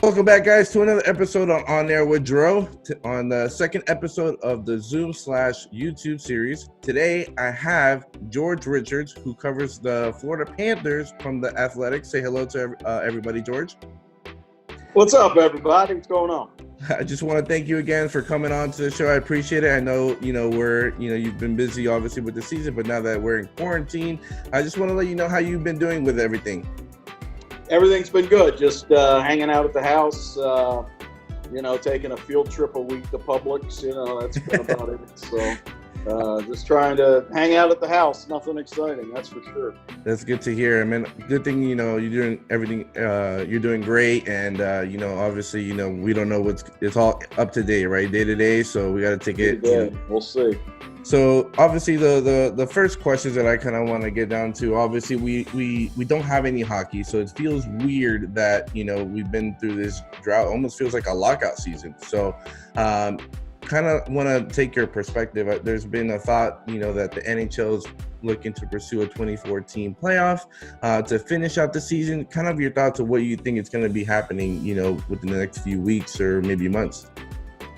Welcome back, guys, to another episode On Air with Dro, on the second episode of the Zoom/YouTube series. Today, I have George Richards, who covers the Florida Panthers from The Athletic. Say hello to everybody, George. What's up, everybody? What's going on? I just want to thank you again for coming on to the show. I appreciate it. I know, you've been busy, obviously, with the season, but now that we're in quarantine, I just want to let you know how you've been doing with everything. Everything's been good. Just hanging out at the house, taking a field trip a week to Publix. That's been about it. So just trying to hang out at the house. Nothing exciting, that's for sure. That's good to hear. I mean, good thing, you're doing everything. You're doing great. And, obviously, we don't know it's all up to date, right? Day to day. So we got to take it. We'll see. So obviously the first questions that I kind of want to get down to, obviously we don't have any hockey, so it feels weird that we've been through this drought. Almost feels like a lockout season. So kind of want to take your perspective. There's been a thought that the NHL is looking to pursue a 24-team playoff to finish out the season. Kind of your thoughts of what you think is going to be happening within the next few weeks or maybe months.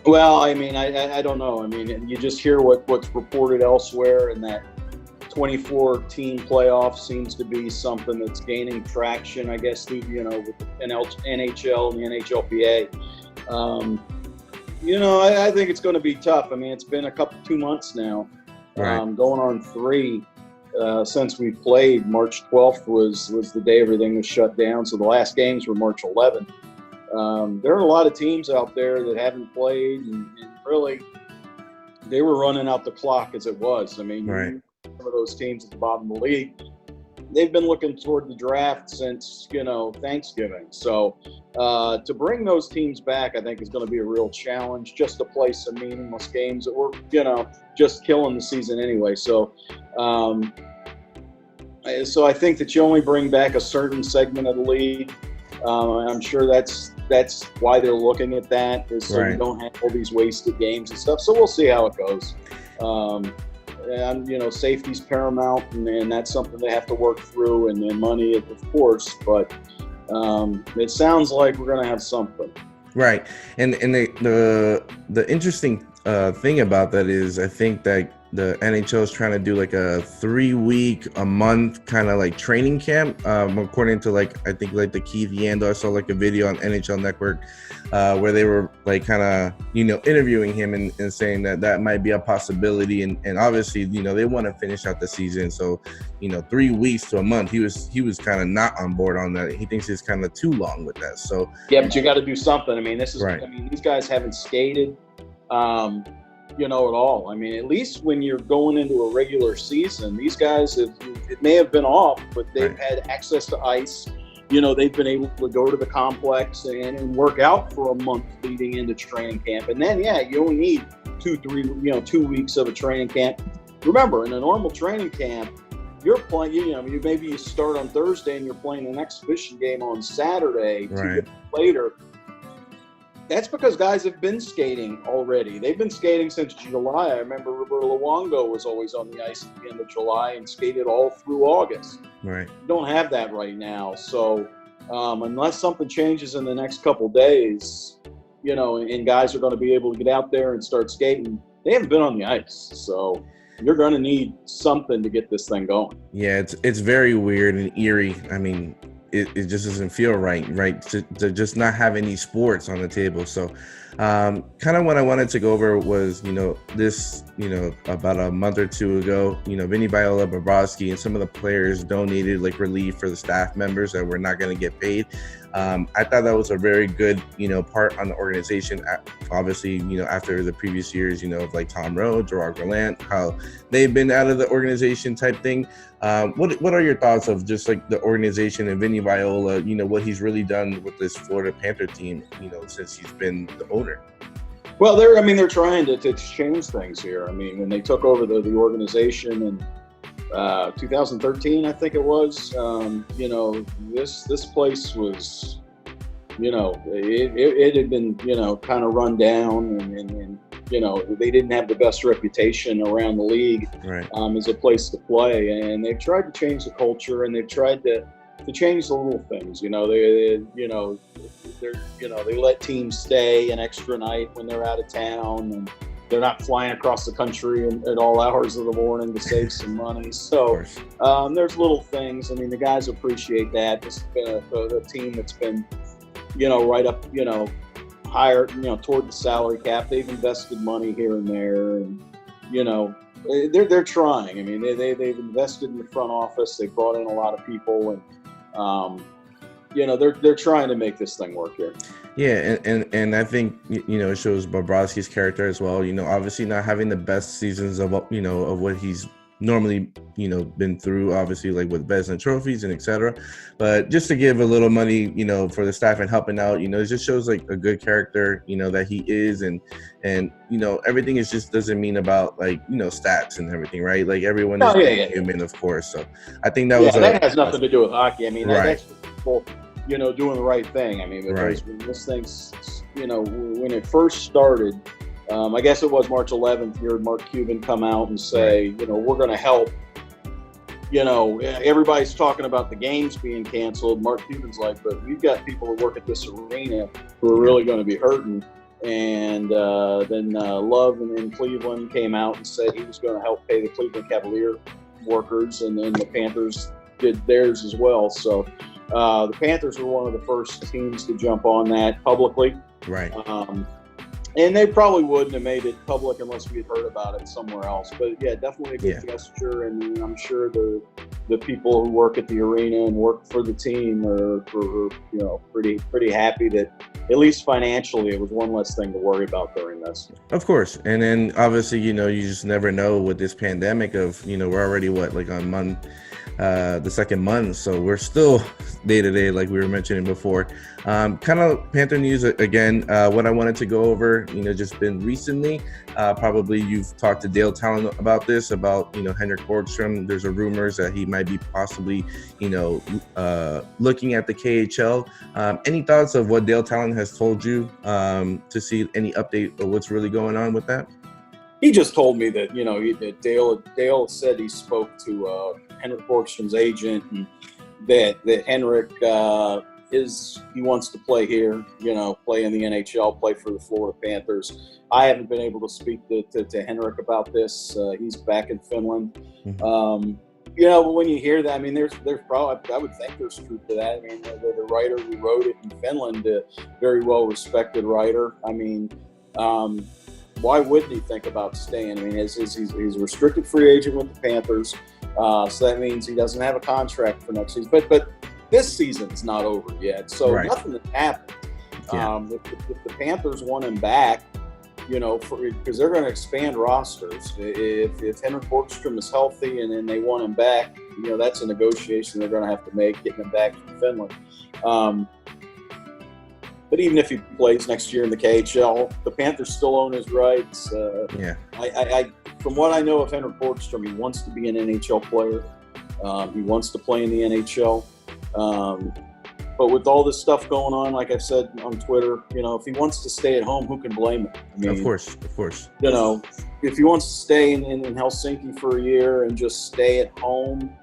Well, I mean, I don't know. I mean, you just hear what's reported elsewhere, and that 24-team playoff seems to be something that's gaining traction, I guess, with the NHL and the NHLPA. I think it's going to be tough. I mean, it's been 2 months now, right. Going on 3 since we played. March 12th was the day everything was shut down, so the last games were March 11th. There are a lot of teams out there that haven't played, and really, they were running out the clock as it was. I mean, right. Some of those teams at the bottom of the league, they've been looking toward the draft since, Thanksgiving. So to bring those teams back, I think is going to be a real challenge, just to play some meaningless games that were, just killing the season anyway. So I think that you only bring back a certain segment of the league. I'm sure that's why they're looking at that, is so you don't have all these wasted games and stuff. So we'll see how it goes. And safety's paramount, and that's something they have to work through, and then money, of course. But it sounds like we're going to have something. Right, and the interesting thing about that is, I think that the NHL is trying to do like a 3-week, a month kind of like training camp. According to I think the Keith Yandel, I saw like a video on NHL Network where they were like kind of interviewing him and saying that might be a possibility. And obviously they want to finish out the season, so 3 weeks to a month. He was kind of not on board on that. He thinks it's kind of too long with that. So yeah, but you got to do something. I mean, this is right. I mean, these guys haven't skated. At all. I mean, at least when you're going into a regular season, these guys it may have been off, but they've had access to ice. They've been able to go to the complex and work out for a month leading into training camp. And then, you only need 2 weeks of a training camp. Remember, in a normal training camp, you're playing, maybe you start on Thursday and you're playing an exhibition game on Saturday 2 days later. That's because guys have been skating already. They've been skating since July. I remember Roberto Luongo was always on the ice at the end of July and skated all through August. Right. You don't have that right now. So unless something changes in the next couple days, and guys are going to be able to get out there and start skating, they haven't been on the ice. So you're going to need something to get this thing going. Yeah, it's very weird and eerie. I mean, it just doesn't feel right to just not have any sports on the table. So kind of what I wanted to go over was this about a month or two ago, Vinny Viola, Bobrovsky, and some of the players donated relief for the staff members that were not going to get paid. I thought that was a very good part on the organization. Obviously after the previous years of Tom Rowe, Gerard Gallant, how they've been out of the organization type thing. What are your thoughts of just the organization and Vinny Viola, what he's really done with this Florida Panther team, since he's been the owner? Well, they're trying to change things here. I mean, when they took over the organization in 2013, I think it was, this place was, it had been, kind of run down and they didn't have the best reputation around the league as a place to play. And they've tried to change the culture, and they've tried to change the little things. they let teams stay an extra night when they're out of town, and they're not flying across the country at all hours of the morning to save some money. So there's little things. I mean, the guys appreciate that. This has been a team that's been, right up, higher, toward the salary cap. They've invested money here and there, and they're trying. I mean, they've invested in the front office. They brought in a lot of people, and they're trying to make this thing work here. Yeah, and I think it shows Bobrovsky's character as well. Obviously not having the best seasons of what he's normally been through, obviously, like with Vezina trophies and etc. But just to give a little money for the staff and helping out, it just shows like a good character that he is, and everything is just doesn't mean about like stats and everything, right? Like everyone is human, of course. So I think that has nothing to do with hockey. I mean, that's people doing the right thing. I mean, because when this thing's when it first started, I guess it was March 11th, you heard Mark Cuban come out and say, we're going to help. Everybody's talking about the games being canceled. Mark Cuban's like, but we've got people who work at this arena who are really going to be hurting. And then Love in Cleveland came out and said he was going to help pay the Cleveland Cavalier workers, and then the Panthers did theirs as well. So the Panthers were one of the first teams to jump on that publicly. Right. And they probably wouldn't have made it public unless we had heard about it somewhere else. But yeah, definitely a good gesture, and I'm sure the people who work at the arena and work for the team are pretty happy that at least financially it was one less thing to worry about during this. Of course, and then obviously you just never know with this pandemic of we're already on the second month, so we're still day to day, like we were mentioning before. Kind of Panther news again. What I wanted to go over, just been recently. Probably you've talked to Dale Tallon about this, about Henrik Borgstrom. There's a rumors that he might be possibly looking at the KHL. Any thoughts of what Dale Tallon has told you to see any update of what's really going on with that? He just told me that that Dale said he spoke to Henrik Borgstrom's agent, and that Henrik he wants to play here, play in the NHL, play for the Florida Panthers. I haven't been able to speak to Henrik about this. He's back in Finland. Mm-hmm. When you hear that, I mean, there's probably, I would think there's truth to that. I mean, the writer who wrote it in Finland, a very well respected writer. I mean, why wouldn't he think about staying? I mean, he's a restricted free agent with the Panthers, so that means he doesn't have a contract for next season. But this season's not over yet, so nothing has happened. Yeah. If the Panthers want him back, because they're going to expand rosters. If Henrik Borgstrom is healthy and then they want him back, that's a negotiation they're going to have to make, getting him back from Finland. But even if he plays next year in the KHL, the Panthers still own his rights. I from what I know of Henrik Borgstrom, he wants to be an NHL player. He wants to play in the NHL. But with all this stuff going on, like I said on Twitter, if he wants to stay at home, who can blame him? I mean, of course. If he wants to stay in Helsinki for a year and just stay at home,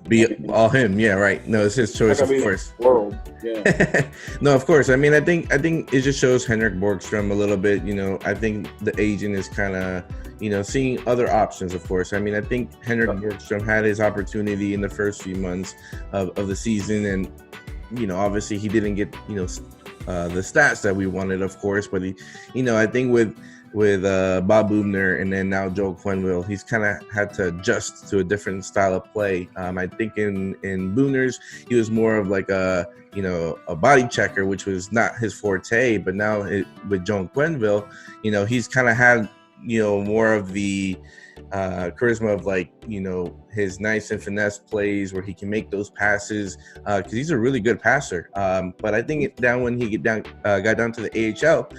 be all him, yeah, right. No, it's his choice, of course. World, yeah. No, of course. I mean, I think it just shows Henrik Borgstrom a little bit. I think the agent is kind of seeing other options. Of course, I mean, I think Henrik Borgstrom had his opportunity in the first few months of the season, and obviously he didn't get the stats that we wanted, of course, but he, I think with Bob Bubner and then now Joel Quenneville, he's kind of had to adjust to a different style of play. I think in Bubner's, he was more of like a body checker, which was not his forte. But now with Joel Quenneville, he's kind of had more of the charisma of like his nice and finesse plays where he can make those passes because he's a really good passer. But I think when he got down to the AHL,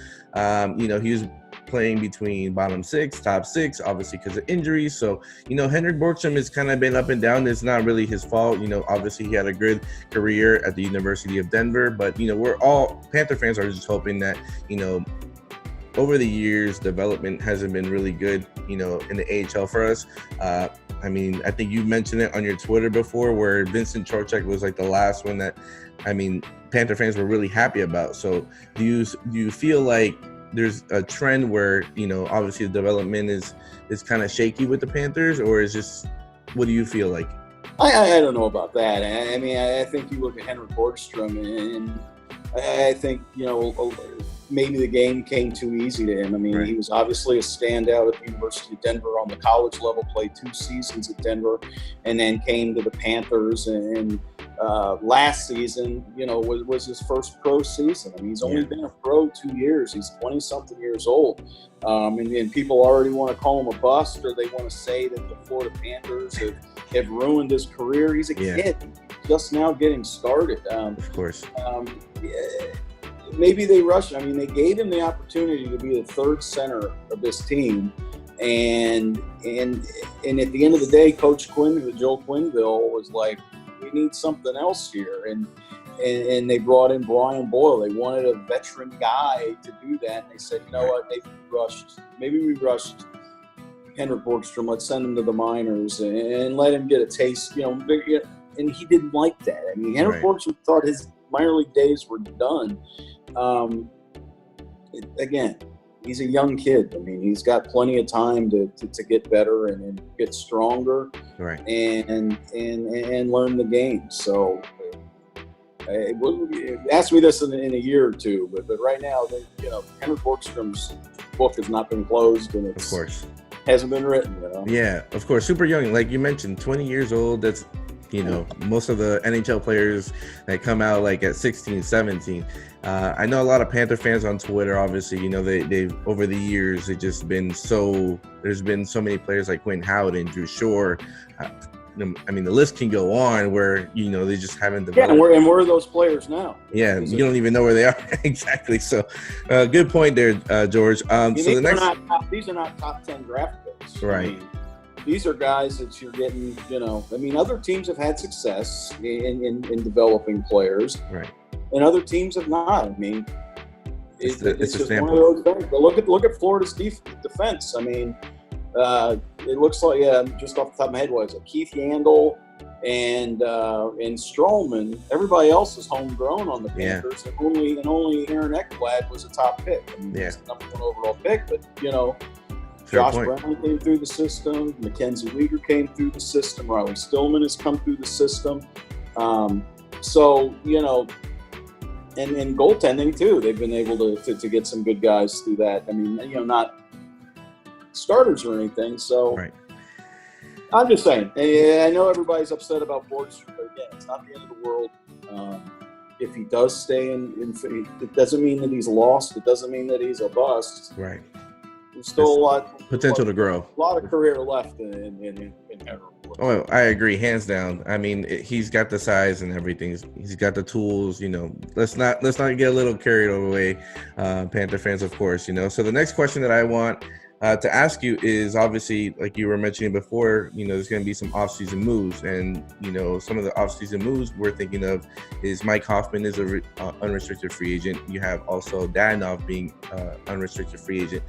he was playing between bottom six, top six, obviously because of injuries. So, Henrik Borgstrom has kind of been up and down. It's not really his fault. Obviously he had a good career at the University of Denver, but, we're all Panther fans are just hoping that, over the years, development hasn't been really good, in the AHL for us. I mean, I think you mentioned it on your Twitter before, where Vincent Trocheck was like the last one that, Panther fans were really happy about. So do you feel like there's a trend where, obviously the development is kind of shaky with the Panthers, or is just, what do you feel like? I don't know about that. I mean, I think you look at Henrik Borgstrom, and I think, maybe the game came too easy to him. I mean, He was obviously a standout at the University of Denver on the college level, played 2 seasons at Denver, and then came to the Panthers. And last season, was his first pro season. I mean, he's only been a pro 2 years. He's 20-something years old. And people already want to call him a bust, or they want to say that the Florida Panthers have ruined his career. He's a kid, just now getting started. Of course. Maybe they rushed. I mean, they gave him the opportunity to be the third center of this team, and at the end of the day, Coach Joel Quenneville, was like, we need something else here, and they brought in Brian Boyle. They wanted a veteran guy to do that, and they said, you know what, maybe we rushed Henrik Borgstrom. Let's send him to the minors and let him get a taste. And he didn't like that. I mean, Henrik Borgstrom thought his minor league days were done. Again, he's a young kid. I mean, he's got plenty of time to get better and get stronger, and learn the game. So, ask me this in a year or two, but right now, Henrik Borgstrom's book has not been closed, and of course hasn't been written. Yeah, of course, super young, like you mentioned, 20 years old. That's most of the NHL players that come out like at 16, 17. I know a lot of Panther fans on Twitter, obviously, they've over the years, there's been so many players like Quinn Howden, Drew Shore. I mean, the list can go on where, they just haven't developed. Yeah, and where are those players now? Yeah, you don't even know where they are. Exactly. So good point there, George. These are not top 10 draft picks. Right. These are guys that you're getting, other teams have had success in developing players. Right. And other teams have not. I mean, it's just one of sample. those things. But look at Florida's defense. I mean, it looks like, just off the top of my head, was it Keith Yandel and Stroman? Everybody else is homegrown on the Panthers, and only Aaron Ekblad was a top pick. I mean, he's the number 1 overall pick, but Josh Brown came through the system. Mackenzie Weegar came through the system. Riley Stillman has come through the system. And goaltending too. They've been able to get some good guys through that. I mean, not starters or anything. So I'm just saying. I know everybody's upset about Borgstrom, but again, it's not the end of the world. If he does stay in, it doesn't mean that he's lost. It doesn't mean that he's a bust. Right. There's still a lot potential to grow. A lot of career left in Henrik. Oh, I agree, hands down. I mean, he's got the size and everything. He's got the tools. Let's not get a little carried away, Panther fans, of course. So the next question that I want to ask you is, obviously, like you were mentioning before, there's going to be some offseason moves, and some of the offseason moves we're thinking of is Mike Hoffman is a unrestricted free agent. You have also Dadonov being unrestricted free agent.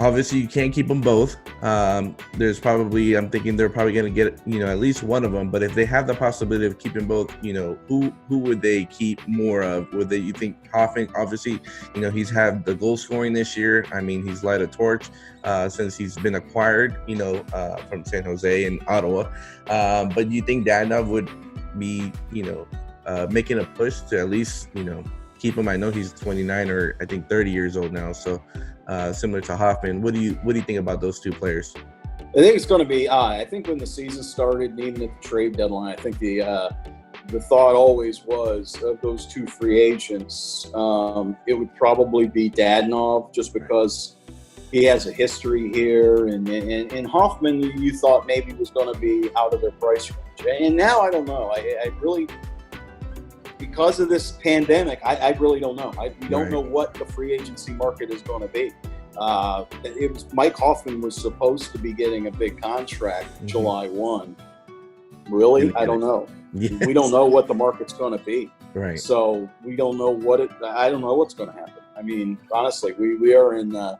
Obviously, you can't keep them both. I'm thinking they're probably going to get, at least one of them. But if they have the possibility of keeping both, who would they keep more of? You think Hoffman? Obviously, he's had the goal scoring this year. I mean, he's light a torch since he's been acquired, from San Jose and Ottawa. But do you think Dadonov would be, making a push to at least, keep him? I know he's 29 or I think 30 years old now. So similar to Hoffman, what do you think about those two players? I think it's going to be. I think when the season started, and even at the trade deadline, I think the thought always was of those two free agents, it would probably be Dadonov, just because he has a history here, and Hoffman, you thought maybe was going to be out of their price range, and now I don't know. I really, because of this pandemic, I really don't know. We don't know what the free agency market is going to be. Mike Hoffman was supposed to be getting a big contract July 1. Really? I don't know. We don't know what the market's going to be. Right. So we don't know I don't know what's going to happen. I mean, honestly, we are in a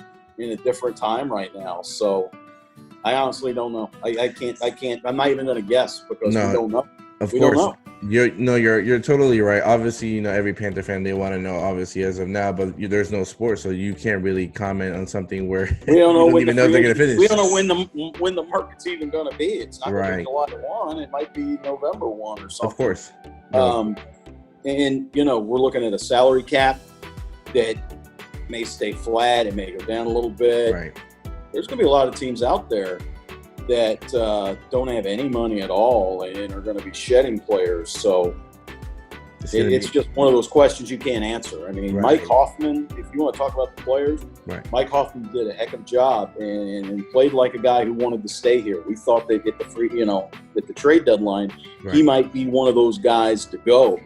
different time right now. So I honestly don't know. I can't. I'm not even going to guess because we don't know. Of we course. don't know. You're totally right. Obviously, every Panther fan, they want to know, obviously, as of now, but there's no sport, so you can't really comment on something where we don't know when even know if they're going to finish. We don't know when the market's even going to be. It's not going to be July 1. It might be November 1 or something. Of course. And we're looking at a salary cap that may stay flat. It may go down a little bit. Right. There's going to be a lot of teams out there that don't have any money at all and are going to be shedding players. So it's just one of those questions you can't answer. I mean, Mike Hoffman, if you want to talk about the players, Mike Hoffman did a heck of a job and played like a guy who wanted to stay here. We thought they'd get the free, at the trade deadline, he might be one of those guys to go.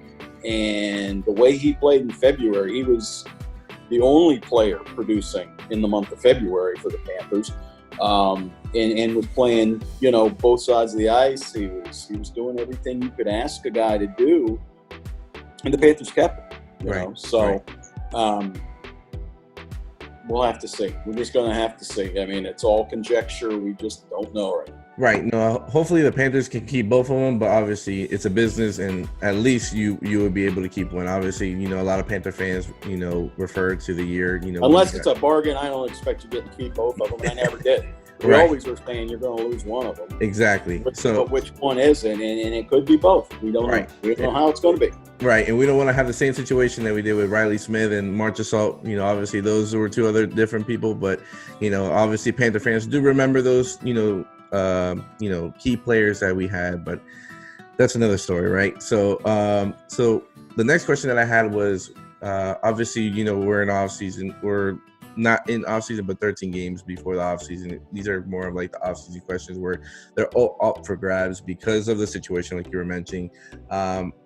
And the way he played in February, he was the only player producing in the month of February for the Panthers. And was playing, both sides of the ice. He was doing everything you could ask a guy to do, and the Panthers kept him. So we'll have to see. We're just going to have to see. I mean, it's all conjecture. We just don't know right now. Right. No, hopefully the Panthers can keep both of them, but obviously it's a business, and at least you would be able to keep one. Obviously, a lot of Panther fans, refer to the year, unless it's a bargain, I don't expect you to keep both of them. And I never did. We always were saying you're going to lose one of them. Exactly. But which one is it? And it could be both. We don't know. We don't know how it's going to be. Right. And we don't want to have the same situation that we did with Riley Smith and Marchessault. Obviously those were two other different people, but, obviously Panther fans do remember those, key players that we had, but that's another story, right? So the next question that I had was, obviously, we're in off season. We're not in off season, but 13 games before the off season. These are more of like the off season questions where they're all up for grabs because of the situation, like you were mentioning.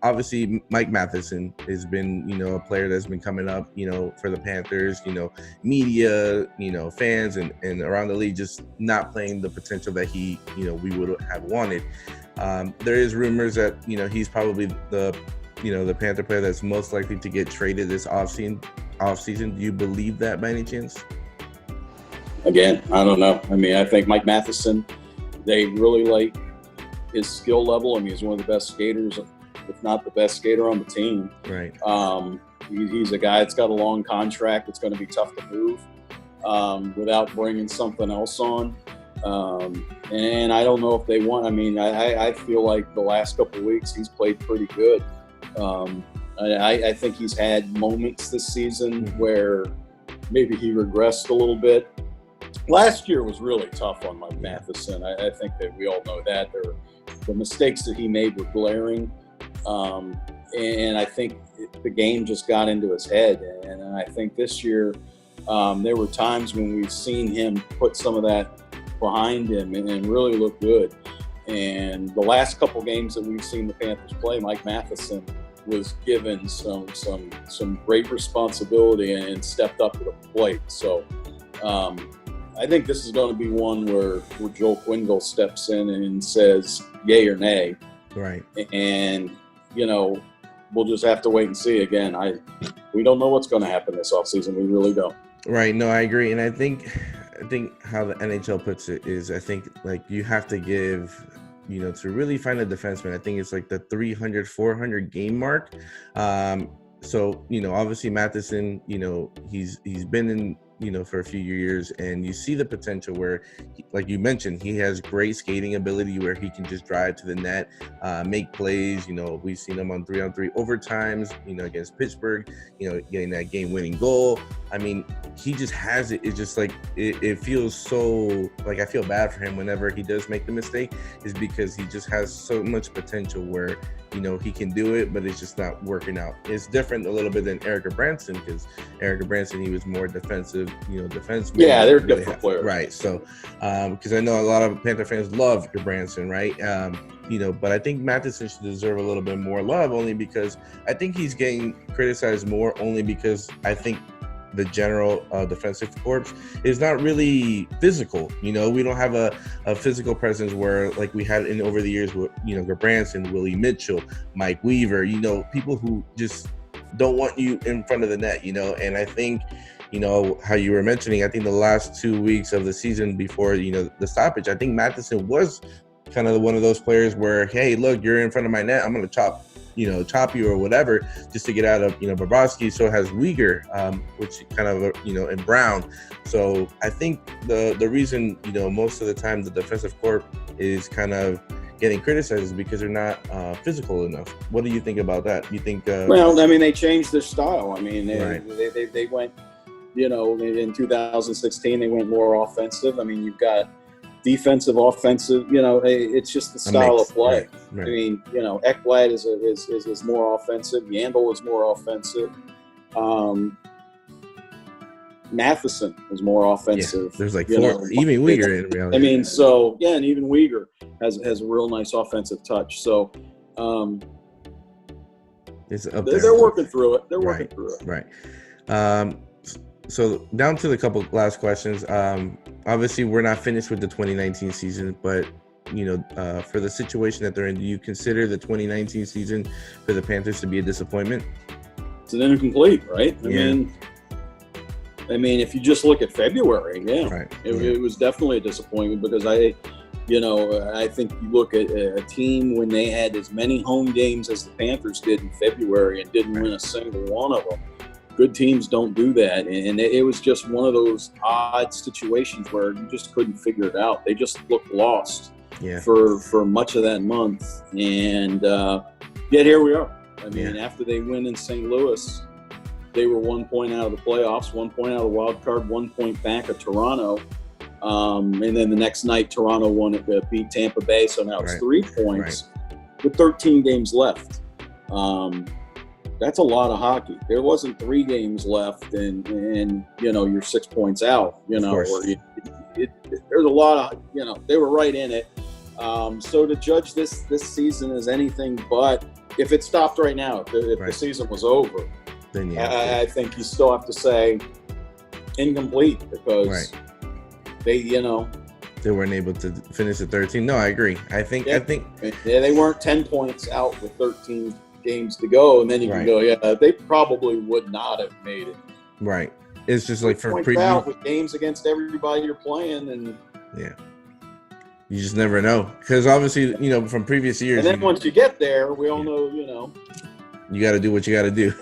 Obviously, Mike Matheson has been, a player that's been coming up, for the Panthers. Media, fans, and around the league just not playing the potential that he, we would have wanted. There is rumors that he's probably the Panther player that's most likely to get traded this offseason. Do you believe that by any chance? Again, I don't know. I mean, I think Mike Matheson, they really like his skill level. I mean, he's one of the best skaters, if not the best skater on the team. Right. He's a guy that's got a long contract. It's going to be tough to move without bringing something else on. And I don't know if they want. I mean, I feel like the last couple of weeks he's played pretty good. I think he's had moments this season where maybe he regressed a little bit. Last year was really tough on Mike Matheson. I think that we all know that. The mistakes that he made were glaring. And I think the game just got into his head. And I think this year there were times when we've seen him put some of that behind him and really look good. And the last couple games that we've seen the Panthers play, Mike Matheson was given some great responsibility and stepped up to the plate. So I think this is going to be one where Joel Quenneville steps in and says yay or nay. Right. And, we'll just have to wait and see. Again, we don't know what's going to happen this offseason. We really don't. Right. No, I agree. And I think how the NHL puts it is, I think like you have to give, to really find a defenseman, I think it's like the 300, 400 game mark. So, obviously Matheson, he's been in, for a few years, and you see the potential where, like you mentioned, he has great skating ability where he can just drive to the net, make plays. We've seen him on 3-on-3 overtimes, against Pittsburgh, getting that game-winning goal. I mean, he just has it. It's just like, it feels so, like I feel bad for him whenever he does make the mistake, is because he just has so much potential where, he can do it, but it's just not working out. It's different a little bit than Eric Branson, because Eric Branson, he was more defensive, defenseman. Yeah, they're different players. Right. So, because I know a lot of Panther fans love Branson, right? But I think Matheson should deserve a little bit more love, only because I think he's getting criticized more only because I think the general defensive corps is not really physical. We don't have a physical presence where like we had over the years with, Branson, Willie Mitchell, Mike Weaver, people who just don't want you in front of the net, and I think, how you were mentioning, I think the last 2 weeks of the season before, the stoppage, I think Matheson was kind of one of those players where, hey, look, you're in front of my net, I'm going to chop you or whatever, just to get out of, Bobrovsky. So has Uyghur, which kind of, and Brown. So I think the reason, most of the time the defensive corps is kind of getting criticized is because they're not physical enough. What do you think about that? You think? Well, I mean, they changed their style. I mean, Right. they went, in 2016, they went more offensive. I mean, you've got defensive, offensive. It's just the style of play. Right. I mean, Ekblad is more offensive. Yandel is more offensive. Matheson is more offensive. Yeah, there's like four, even Uyghur in reality. I mean, so yeah, and even Uyghur has a real nice offensive touch. So it's up they're working through it. They're Right. working through it. Right. So down to the couple last questions. Obviously, we're not finished with the 2019 season, but for the situation that they're in, do you consider the 2019 season for the Panthers to be a disappointment? It's an incomplete, right? Yeah. I mean, if you just look at February, Right. It was definitely a disappointment because I think you look at a team when they had as many home games as the Panthers did in February and didn't win a single one of them. Good teams don't do that, and it was just one of those odd situations where you just couldn't figure it out. They just looked lost for much of that month, and yet here we are. I mean, after they win in St. Louis, they were 1 point out of the playoffs, 1 point out of the wild card, 1 point back of Toronto. And then the next night, Toronto beat Tampa Bay, so now it's 3 points with 13 games left. That's a lot of hockey. There wasn't 3 games left, and you're 6 points out. There's a lot of they were right in it. So to judge this season as anything but, if it stopped right now, if the season was over, then I think you still have to say incomplete because they weren't able to finish at 13. No, I agree. I think they weren't 10 points out with 13 games to go, and then you can go, they probably would not have made it. Right. It's just like for points out with games against everybody you're playing, and you just never know, because obviously from previous years. And then once you get there, we all know you got to do what you got to do.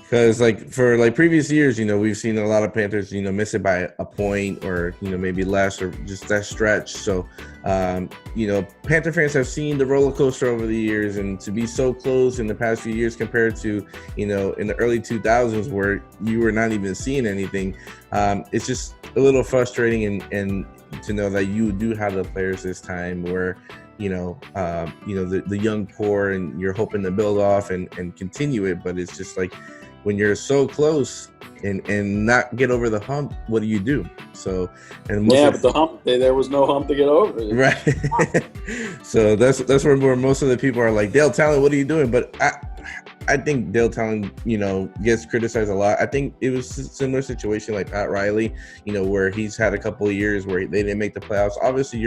Because for previous years, we've seen a lot of Panthers, miss it by a point or, maybe less, or just that stretch. So, Panther fans have seen the roller coaster over the years, and to be so close in the past few years compared to, in the early 2000s where you were not even seeing anything. It's just a little frustrating and to know that you do have the players this time where, the young core, and you're hoping to build off and continue it, but it's just like when you're so close and not get over the hump, what do you do? So, and but the hump, there was no hump to get over, right? So that's where most of the people are like, Dale Tallon, what are you doing? But I think Dale Tallon, gets criticized a lot. I think it was a similar situation like Pat Riley, where he's had a couple of years where they didn't make the playoffs. Obviously,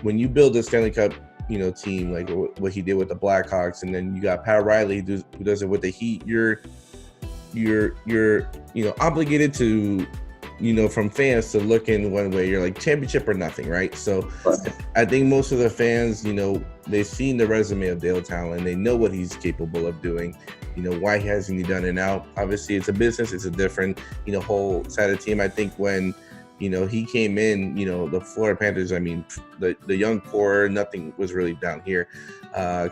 when you build a Stanley Cup, team like what he did with the Blackhawks, and then you got Pat Riley who does it with the Heat, you're obligated to, from fans to look in one way. You're like championship or nothing, right? So I think most of the fans, they've seen the resume of Dale Tallon. They know what he's capable of doing. Why hasn't he done it now? Obviously, it's a business. It's a different, whole side of team. I think when he came in, the Florida Panthers, I mean, the young core, nothing was really down here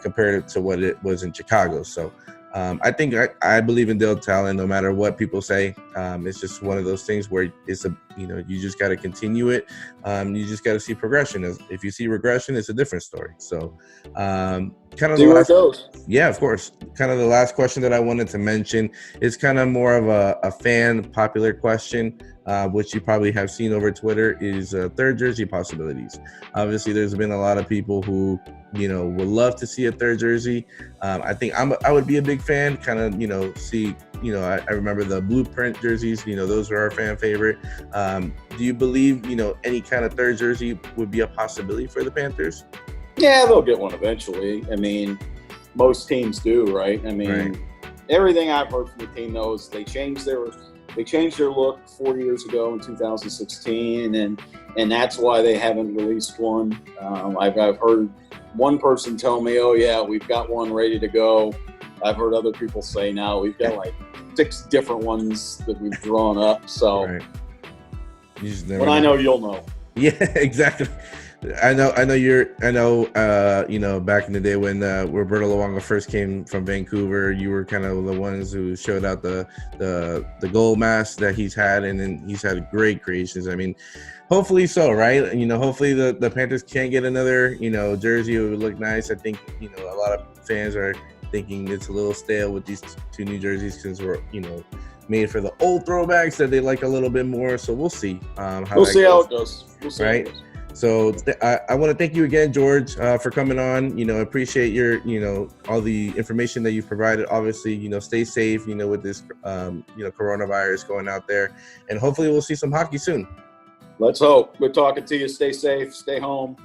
compared to what it was in Chicago. So I think I believe in Dale Tallon no matter what people say. It's just one of those things where it's you just got to continue it. You just got to see progression. If you see regression, it's a different story. So kind of see where it goes. Yeah, of course. Kind of the last question that I wanted to mention is kind of more of a fan popular question, which you probably have seen over Twitter, is third jersey possibilities. Obviously, there's been a lot of people who, would love to see a third jersey. I think I would be a big fan, kind of, see, I remember the blueprint jerseys, those are our fan favorite. Do you believe, any kind of third jersey would be a possibility for the Panthers? Yeah, they'll get one eventually. I mean, most teams do, right? I mean, everything I've heard from the team though is they changed their look 4 years ago in 2016, and that's why they haven't released one. I've heard one person tell me, "Oh yeah, we've got one ready to go." I've heard other people say, "No, we've got like 6 different ones that we've drawn up." So Right. You just never when I know, you'll know. Yeah, exactly. I know, you know, back in the day when Roberto Luongo first came from Vancouver, you were kind of the ones who showed out the gold mask that he's had, and then he's had great creations. I mean, hopefully so, right? You know, hopefully the Panthers can get another, you know, jersey. It would look nice. I think, you know, a lot of fans are thinking it's a little stale with these 2 new jerseys because we're, you know, made for the old throwbacks that they like a little bit more. So we'll see how We'll that see goes. how it goes. We'll see how it Right. goes. So I want to thank you again, George, for coming on. You know, appreciate your, you know, all the information that you've provided. Obviously, you know, stay safe, you know, with this, you know, coronavirus going out there, and hopefully we'll see some hockey soon. Let's hope. Good talking to you. Stay safe. Stay home.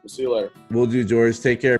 We'll see you later. We'll do, George. Take care.